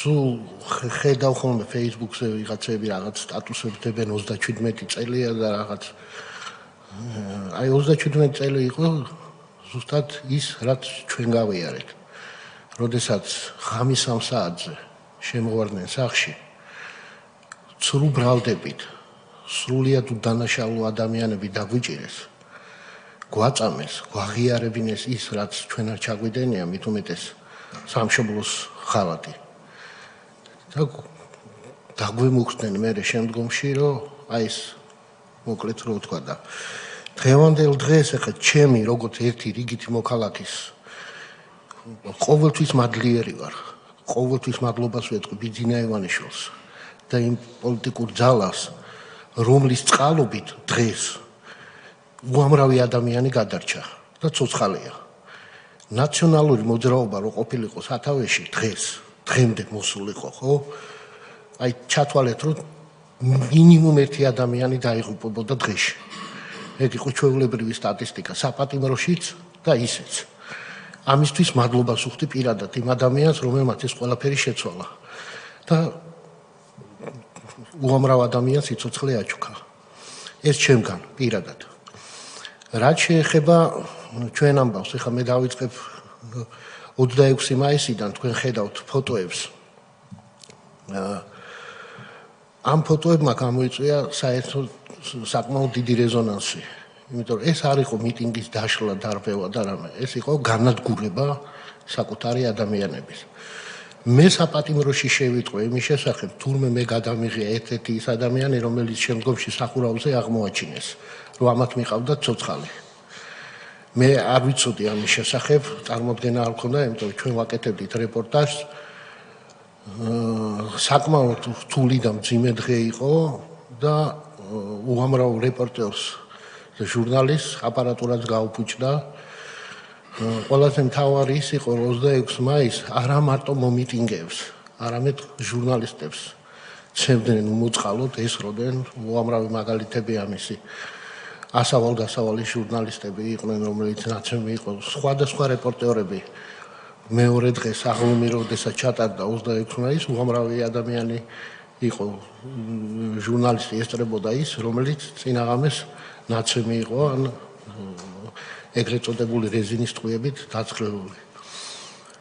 სულ ხედავ ხოლმე Facebook-ზე ვიღაცები რაღაც სტატუსებს დებენ 37 წელია და რაღაც აი 37 წელი იყო ზუსტად ის რაც ჩვენ გავიარეთ. როდესაც ღამის 3 საათზე შემოვარდნენ სახლში ცრუ ბრალდებით სრულიად უდანაშაულო ადამიანები დაგვიჭირეს. გვაწამეს, გვაღიარებინეს ის რაც ჩვენ არ ჩაგვიდენია, მით უმეტეს სამშობლოს ხალადი. დაგვემუხდნენ მე შემდგომში, რომ აი ეს მოკლედ რო ვთქვა და დღევანდელ დღეს ახლა ჩემი როგორც ერთი რიგითი მოქალაქის ყოველთვის მადლიერი ვარ. ყოველთვის მადლობას ვეთქვი ბიძინა ივანიშვილს და იმ პოლიტიკურ ძალას, რომლის წყალობით დღეს უამრავი ადამიანი გადარჩა და ცოცხალია. ნაციონალური მოძრაობა რო ყოფილიყო სათავეში დღემდე მოსულიყო, ხო? აი ჩათვალეთ, რომ მინიმუმ ერთი ადამიანი დაიღუპებოდა დღეში. ეგ იყო ჩვეულებრივი სტატისტიკა საპატიმროშიც და ისეც. ამისთვის მადლობას ვუხდი პირადად იმ ადამიანს, რომელმაც ეს ყველაფერი შეცვალა. და უამრავ ადამიანს სიცოცხლე აჩუქა. ეს ჩემგან პირადად. რაც შეეხება ჩვენ ამბავს, ეხლა მე დავიწყებ 26 მაისიდან თქვენ ხედავთ ფოტოებს. ამ ფოტოებმა გამოიწვია საერთოდ საკმაოდ დიდი რეზონანსი. იმიტომ რომ ეს არ იყო მიტინგის დაშლა, დარბევა და რამე, ეს იყო განადგურება საკუთარი ადამიანების. მე საპატიმროში შევიტყვე იმის შესახებ, თურმე მე გადამიღია ერთ-ერთი ის ადამიანი, რომელიც შემდგომში სახურავზე აღმოაჩინეს, რომ ამათ მიყავდა ცოცხალი. მე არ ვიცოდი ამის შესახებ, წარმოდგენა არ მქონდა, იმიტომ რომ ჩვენ ვაკეთებდით რეპორტაჟს. საკმაოდ რთული და მძიმე დღე იყო და უამრავ რეპორტერს და ჟურნალისტს აპარატურაც გაუფუჭდა. ყველაზე მთავარი ის იყო 26 მაისს არა მარტო მომიტინგეებს, არამედ ჟურნალისტებს ცემდნენ უმოწყალოდ, ესროდნენ უამრავი მაგალითები ამისი. ასავალ-დასავალი ჟურნალისტები იყვნენ, რომელიც ნაცემი იყო, სხვადასხვა რეპორტერები. მეორე დღეს აღლუმი როდესაც ჩატარდა 26 მაისს, უამრავი ადამიანი იყო ჟურნალისტი ესწრებოდა ის, რომელიც წინაღამეს ნაცემი იყო ან ეგრეთ წოდებული რეზინის ტყვიებით დაწყლებული.